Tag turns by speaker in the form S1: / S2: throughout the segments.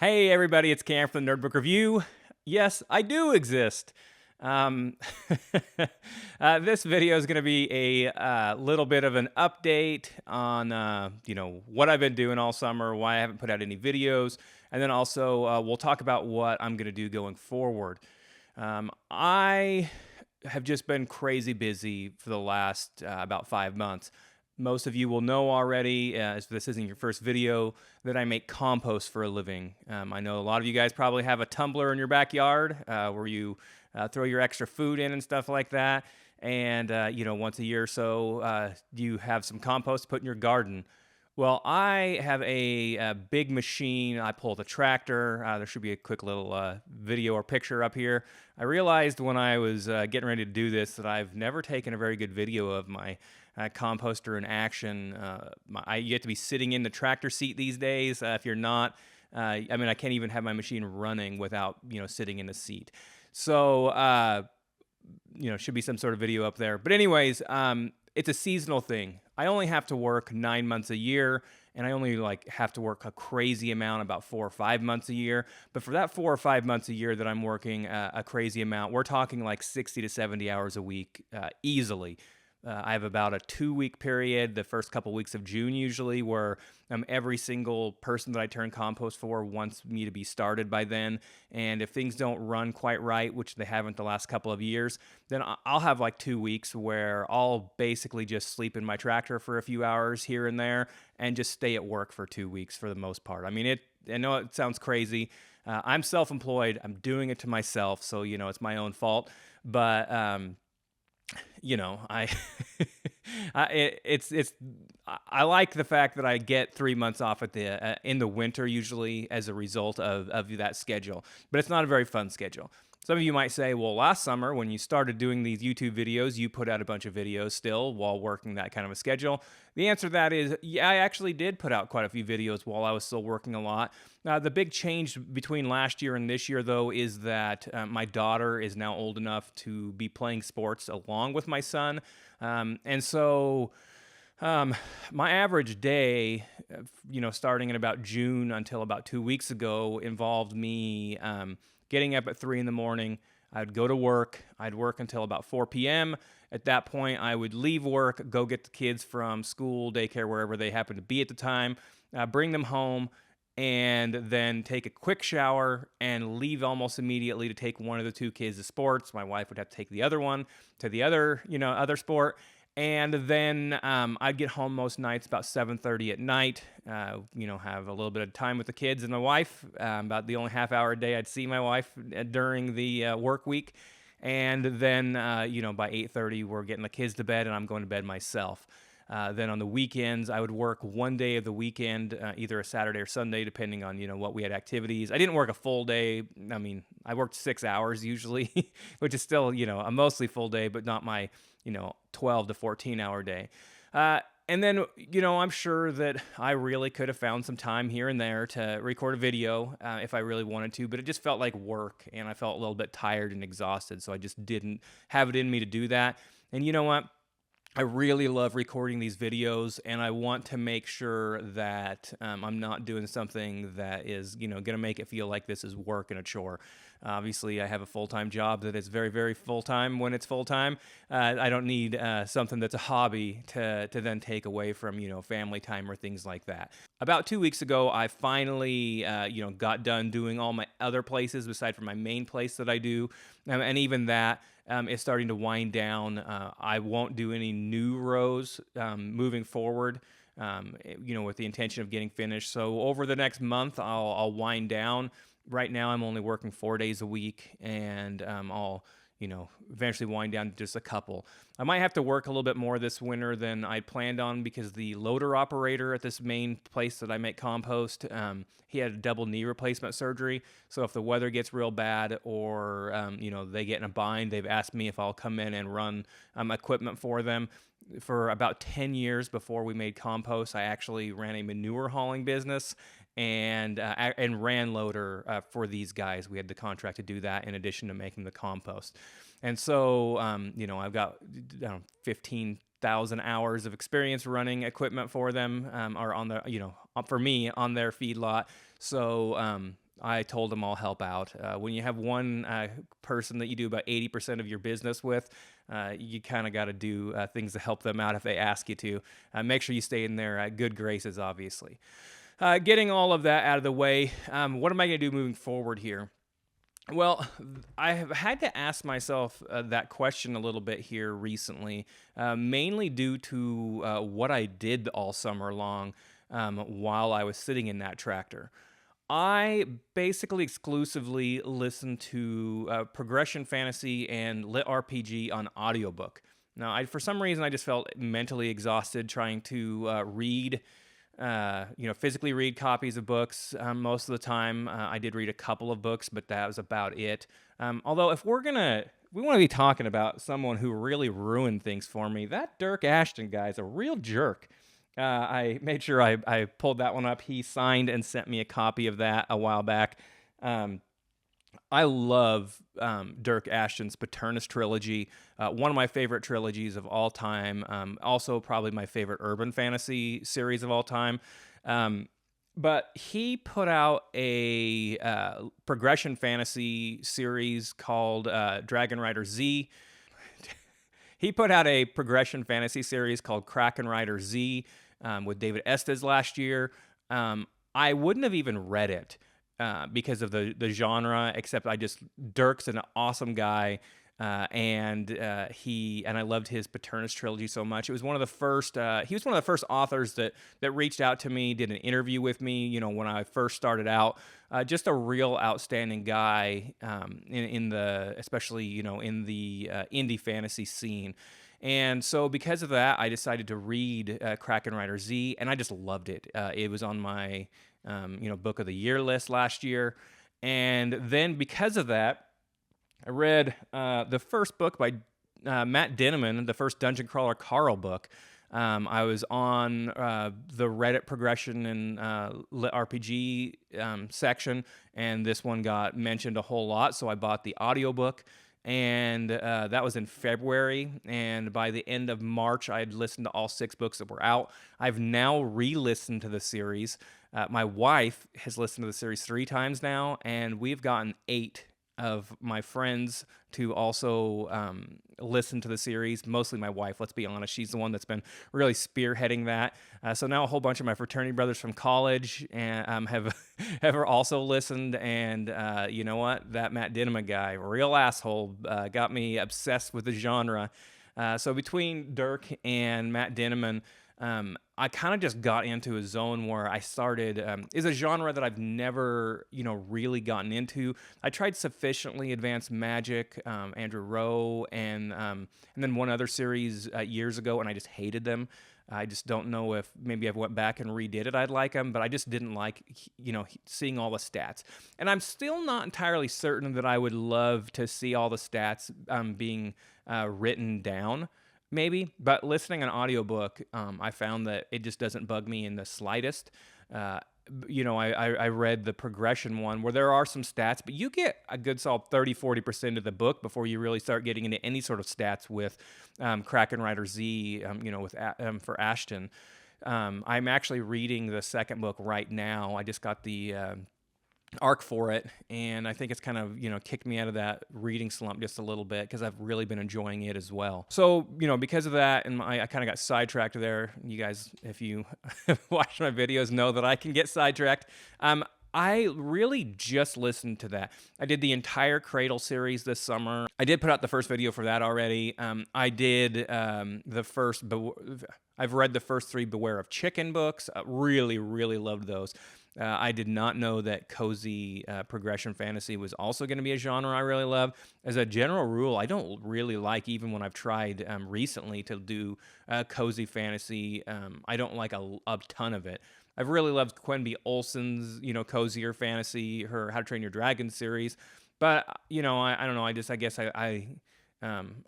S1: Hey everybody, it's Cam from the Nerdbook Review. Yes, I do exist. Um, this video is going to be a little bit of an update on what I've been doing all summer, why I haven't put out any videos, and then also we'll talk about what I'm going to do going forward. I have just been crazy busy for the last about 5 months. Most of you will know already, if this isn't your first video, that I make compost for a living. I know a lot of you guys probably have a tumbler in your backyard where you throw your extra food in and stuff like that. And, once a year or so, you have some compost to put in your garden. Well, I have a big machine. I pull the tractor. There should be a quick little video or picture up here. I realized when I was getting ready to do this that I've never taken a very good video of my composter in action. You have to be sitting in the tractor seat these days. If you're not, I can't even have my machine running without, sitting in the seat. So, should be some sort of video up there. But anyways, it's a seasonal thing. I only have to work 9 months a year, and I only have to work a crazy amount, about 4 or 5 months a year. But for that 4 or 5 months a year that I'm working a crazy amount, we're talking like 60 to 70 hours a week easily. I have about a 2-week period, the first couple weeks of June usually, where every single person that I turn compost for wants me to be started by then. And if things don't run quite right, which they haven't the last couple of years, then I'll have like 2 weeks where I'll basically just sleep in my tractor for a few hours here and there and just stay at work for 2 weeks for the most part. I know it sounds crazy. I'm self-employed. I'm doing it to myself, so it's my own fault. But I, I like the fact that I get 3 months off at the in the winter usually as a result of that schedule, but it's not a very fun schedule. Some of you might say, well, last summer when you started doing these YouTube videos, you put out a bunch of videos still while working that kind of a schedule. The answer to that is, yeah, I actually did put out quite a few videos while I was still working a lot. The big change between last year and this year, though, is that my daughter is now old enough to be playing sports along with my son. And so my average day, starting in about June until about 2 weeks ago, involved me getting up at 3 in the morning. I'd go to work. I'd work until about 4 p.m. At that point, I would leave work, go get the kids from school, daycare, wherever they happen to be at the time, bring them home, and then take a quick shower and leave almost immediately to take one of the two kids to sports. My wife would have to take the other one to the other sport. And then I'd get home most nights about 7:30 at night, have a little bit of time with the kids and my wife, about the only half hour a day I'd see my wife during the work week. And then, by 8:30, we're getting the kids to bed and I'm going to bed myself. Then on the weekends, I would work one day of the weekend, either a Saturday or Sunday, depending on, what we had activities. I didn't work a full day. I worked 6 hours usually, which is still, a mostly full day, but not my, 12 to 14 hour day. And then, I'm sure that I really could have found some time here and there to record a video if I really wanted to, but it just felt like work and I felt a little bit tired and exhausted. So I just didn't have it in me to do that. And you know what? I really love recording these videos, and I want to make sure that I'm not doing something that is, going to make it feel like this is work and a chore. Obviously, I have a full-time job that is very, very full-time when it's full-time. I don't need something that's a hobby to then take away from, family time or things like that. About 2 weeks ago, I finally, got done doing all my other places aside from my main place that I do, and even that. Is starting to wind down. I won't do any new rows moving forward, with the intention of getting finished. So over the next month, I'll wind down. Right now, I'm only working 4 days a week, and I'll eventually wind down to just a couple. I might have to work a little bit more this winter than I planned on because the loader operator at this main place that I make compost, he had a double knee replacement surgery. So if the weather gets real bad or, they get in a bind, they've asked me if I'll come in and run equipment for them. For about 10 years before we made compost, I actually ran a manure hauling business and ran loader for these guys. We had the contract to do that in addition to making the compost. And so, I've got 15,000 hours of experience running equipment for them, or on the, for me on their feedlot. So, I told him I'll help out. When you have one person that you do about 80% of your business with, you kind of got to do things to help them out if they ask you to. Make sure you stay in their good graces, obviously. Getting all of that out of the way, what am I going to do moving forward here? Well, I have had to ask myself that question a little bit here recently, mainly due to what I did all summer long while I was sitting in that tractor. I basically exclusively listened to Progression Fantasy and Lit RPG on audiobook. Now, for some reason, I just felt mentally exhausted trying to read physically read copies of books most of the time. I did read a couple of books, but that was about it. Although if we want to be talking about someone who really ruined things for me, that Dirk Ashton guy is a real jerk. I made sure I pulled that one up. He signed and sent me a copy of that a while back. I love Dirk Ashton's Paternus trilogy, one of my favorite trilogies of all time. Also, probably my favorite urban fantasy series of all time. But he put out a progression fantasy series called Dragon Rider Z. He put out a progression fantasy series called Kraken Rider Z with David Estes last year. I wouldn't have even read it because of the genre, except Dirk's an awesome guy. And I loved his Paternus trilogy so much. It was one of the first. He was one of the first authors that reached out to me, did an interview with me. You know, when I first started out, just a real outstanding guy especially in the indie fantasy scene. And so because of that, I decided to read Kraken Rider Z, and I just loved it. It was on my book of the year list last year, and then because of that, I read the first book by Matt Dinniman, the first Dungeon Crawler Carl book. I was on the Reddit progression and Lit RPG section, and this one got mentioned a whole lot, so I bought the audiobook, and that was in February, and by the end of March, I had listened to all 6 books that were out. I've now re-listened to the series. My wife has listened to the series 3 times now, and we've gotten 8 of my friends to also listen to the series. Mostly my wife, let's be honest. She's the one that's been really spearheading that. So now a whole bunch of my fraternity brothers from college have also listened. And you know what? That Matt Dinniman guy, real asshole, got me obsessed with the genre. So between Dirk and Matt Dinniman, I kind of just got into a zone where I started, is a genre that I've never, really gotten into. I tried Sufficiently Advanced Magic, Andrew Rowe, and then one other series years ago, and I just hated them. I just don't know if maybe I went back and redid it, I'd like them, but I just didn't like, seeing all the stats. And I'm still not entirely certain that I would love to see all the stats being written down. Maybe, but listening an audiobook, I found that it just doesn't bug me in the slightest. I read the progression one where there are some stats, but you get a good solid 30-40% of the book before you really start getting into any sort of stats with Kraken Rider Z, for Ashton. I'm actually reading the second book right now. I just got the arc for it, and I think it's kind of kicked me out of that reading slump just a little bit because I've really been enjoying it as well. So because of that, and I kind of got sidetracked there. You guys, if you watch my videos, know that I can get sidetracked. I really just listened to that. I did the entire Cradle series this summer. I did put out the first video for that already. I did the first. I've read the first 3 Beware of Chicken books. Really, really loved those. I did not know that cozy progression fantasy was also going to be a genre I really love. As a general rule, I don't really like, even when I've tried recently to do cozy fantasy, I don't like a ton of it. I've really loved Quenby Olson's, cozier fantasy, her How to Train Your Dragon series. But, I don't know. I guess I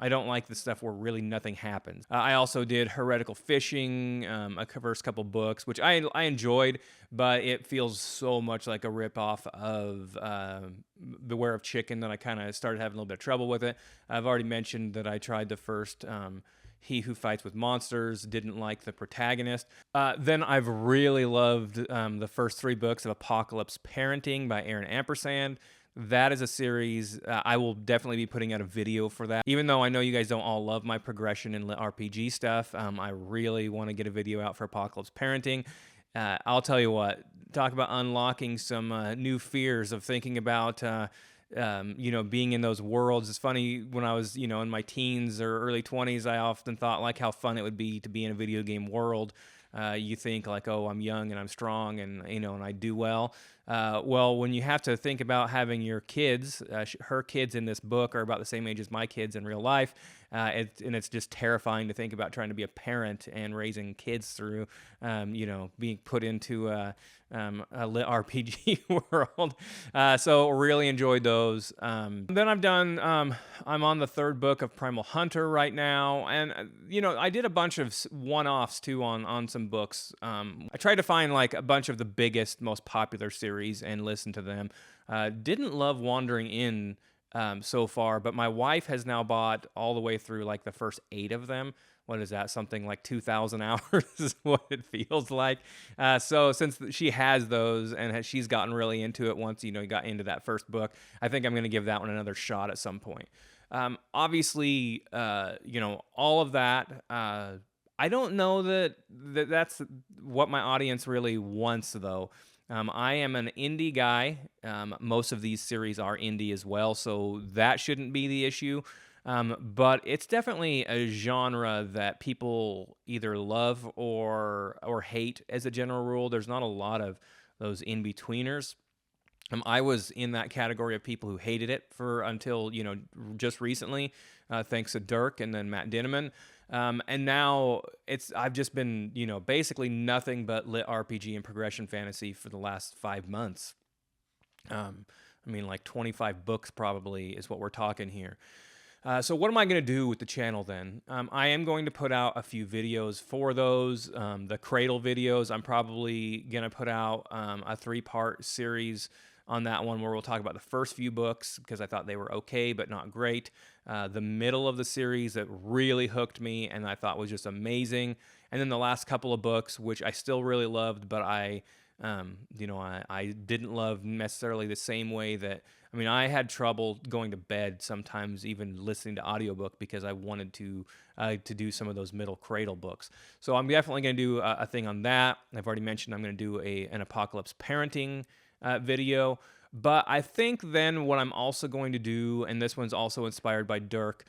S1: don't like the stuff where really nothing happens. I also did Heretical Fishing, a first couple books, which I enjoyed, but it feels so much like a ripoff of Beware of Chicken that I kind of started having a little bit of trouble with it. I've already mentioned that I tried the first He Who Fights with Monsters, didn't like the protagonist. Then I've really loved the first 3 books of Apocalypse Parenting by Aaron Ampersand. That is a series. I will definitely be putting out a video for that. Even though I know you guys don't all love my progression and RPG stuff, I really want to get a video out for Apocalypse Parenting. I'll tell you what, talk about unlocking some new fears of thinking about, being in those worlds. It's funny, when I was, in my teens or early 20s, I often thought like how fun it would be to be in a video game world. You think like, oh, I'm young and I'm strong and, and I do well. Well, when you have to think about having your kids, her kids in this book are about the same age as my kids in real life. It's just terrifying to think about trying to be a parent and raising kids through, being put into a lit RPG world. So really enjoyed those. Then I've done, I'm on the 3rd book of Primal Hunter right now. And, I did a bunch of one-offs too on some books. I tried to find like a bunch of the biggest, most popular series and listen to them. Didn't love Wandering In so far, but my wife has now bought all the way through like the first 8 of them. What is that? Something like 2,000 hours is what it feels like. So since she has those and she's gotten really into it once, got into that first book, I think I'm going to give that one another shot at some point. Obviously, all of that, I don't know that's what my audience really wants, though. I am an indie guy. Most of these series are indie as well, so that shouldn't be the issue. But it's definitely a genre that people either love or hate as a general rule. There's not a lot of those in-betweeners. I was in that category of people who hated it until just recently, thanks to Dirk and then Matt Dinneman. And now I've just been, basically nothing but lit RPG and progression fantasy for the last 5 months. Like 25 books probably is what we're talking here. So what am I going to do with the channel then? I am going to put out a few videos for those. The Cradle videos, I'm probably going to put out a 3-part series on that one where we'll talk about the first few books because I thought they were okay but not great. The middle of the series that really hooked me and I thought was just amazing. And then the last couple of books, which I still really loved, but I didn't love necessarily the same way that, I had trouble going to bed sometimes, even listening to audiobook because I wanted to do some of those middle Cradle books. So I'm definitely going to do a thing on that. I've already mentioned I'm going to do an Apocalypse Parenting video. But I think then what I'm also going to do, and this one's also inspired by Dirk,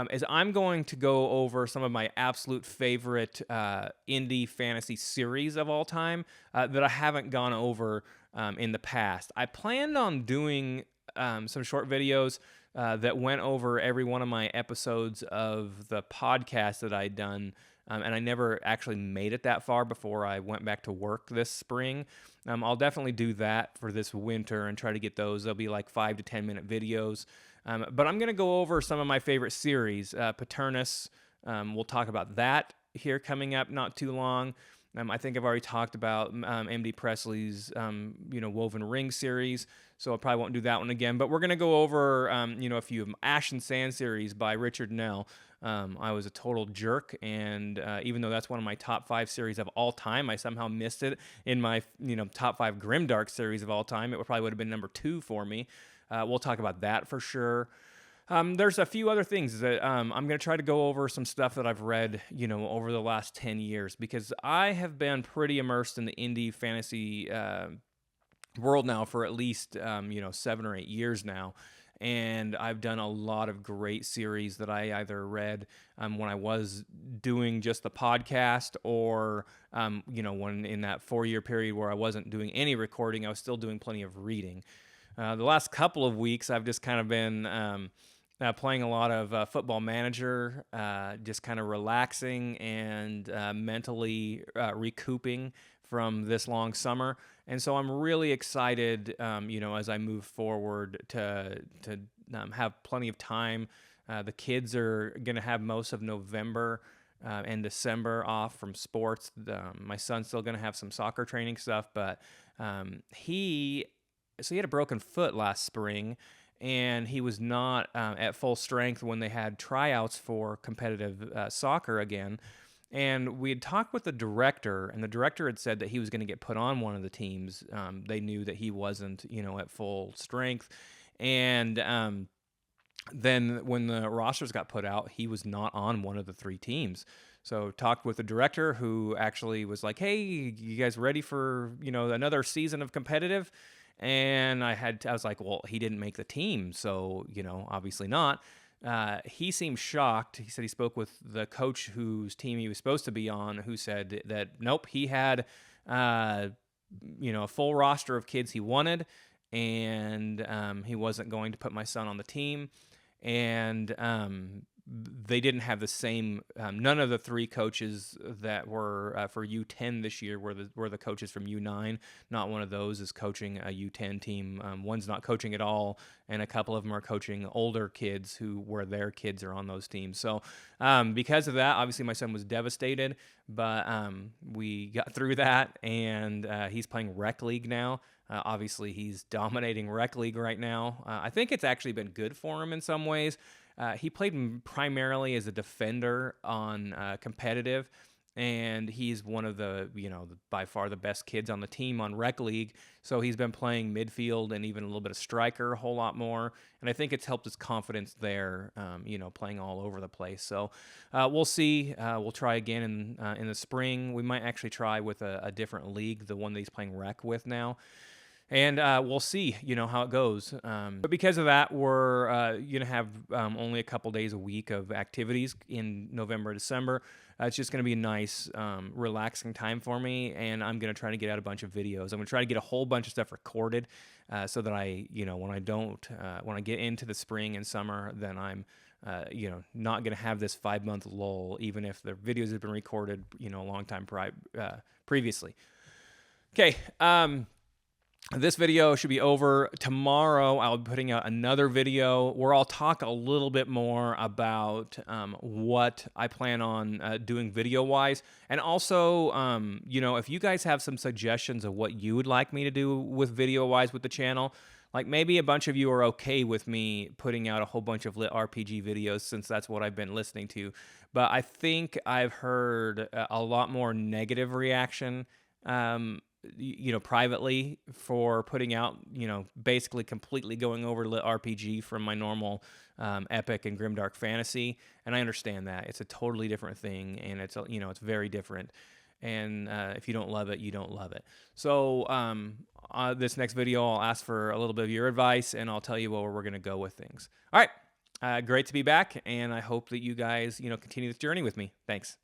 S1: is I'm going to go over some of my absolute favorite indie fantasy series of all time that I haven't gone over in the past. I planned on doing some short videos that went over every one of my episodes of the podcast that I'd done, and I never actually made it that far before I went back to work this spring. I'll definitely do that for this winter and try to get those. They'll be like 5 to 10 minute videos. But I'm going to go over some of my favorite series. Paternus, we'll talk about that here coming up not too long. I think I've already talked about MD Presley's, Woven Ring series, so I probably won't do that one again. But we're going to go over, a few of them. Ash and Sand series by Richard Nell. I was a total jerk, and even though that's one of my top 5 series of all time, I somehow missed it in my, top 5 Grimdark series of all time. It probably would have been number 2 for me. We'll talk about that for sure. There's a few other things that I'm going to try to go over some stuff that I've read, over the last 10 years, because I have been pretty immersed in the indie fantasy world now for at least, 7 or 8 years now. And I've done a lot of great series that I either read when I was doing just the podcast or, when in that 4-year period where I wasn't doing any recording, I was still doing plenty of reading. The last couple of weeks, I've just kind of been playing a lot of Football Manager, just kind of relaxing and mentally recouping from this long summer. And so I'm really excited, as I move forward to have plenty of time. The kids are going to have most of November and December off from sports. My son's still going to have some soccer training stuff, but he had a broken foot last spring, and he was not at full strength when they had tryouts for competitive soccer again. And we had talked with the director, and the director had said that he was going to get put on one of the teams. They knew that he wasn't, at full strength. And then when the rosters got put out, he was not on one of the 3 teams. So talked with the director, who actually was like, "Hey, you guys ready for, another season of competitive?" And I was like, "Well, he didn't make the team, so, obviously not." He seemed shocked. He said he spoke with the coach whose team he was supposed to be on, who said that nope, he had a full roster of kids he wanted, and he wasn't going to put my son on the team. And they didn't have the same. None of the 3 coaches that were for U10 this year were the coaches from U9. Not one of those is coaching a U10 team. One's not coaching at all, and a couple of them are coaching older kids where their kids are on those teams. So because of that, obviously my son was devastated, but we got through that, and he's playing rec league now. Obviously, he's dominating rec league right now. I think it's actually been good for him in some ways. He played primarily as a defender on competitive, and he's one of the, by far the best kids on the team on rec league. So he's been playing midfield and even a little bit of striker a whole lot more. And I think it's helped his confidence there, playing all over the place. So we'll see. We'll try again in the spring. We might actually try with a different league, the one that he's playing rec with now. And we'll see, how it goes. But because of that, we're going to have only a couple days a week of activities in November, December. It's just going to be a nice, relaxing time for me, and I'm going to try to get out a bunch of videos. I'm going to try to get a whole bunch of stuff recorded so that when I get into the spring and summer, then I'm, not going to have this 5-month lull, even if the videos have been recorded, a long time previously. Okay. This video should be over tomorrow. I'll be putting out another video where I'll talk a little bit more about what I plan on doing video-wise. And also, if you guys have some suggestions of what you would like me to do with video-wise with the channel, like maybe a bunch of you are okay with me putting out a whole bunch of lit RPG videos since that's what I've been listening to. But I think I've heard a lot more negative reaction privately for putting out, basically completely going over lit RPG from my normal epic and grimdark fantasy. And I understand that it's a totally different thing, and it's very different. And if you don't love it, you don't love it. So this next video, I'll ask for a little bit of your advice, and I'll tell you where we're going to go with things. All right. Great to be back, and I hope that you guys, continue this journey with me. Thanks.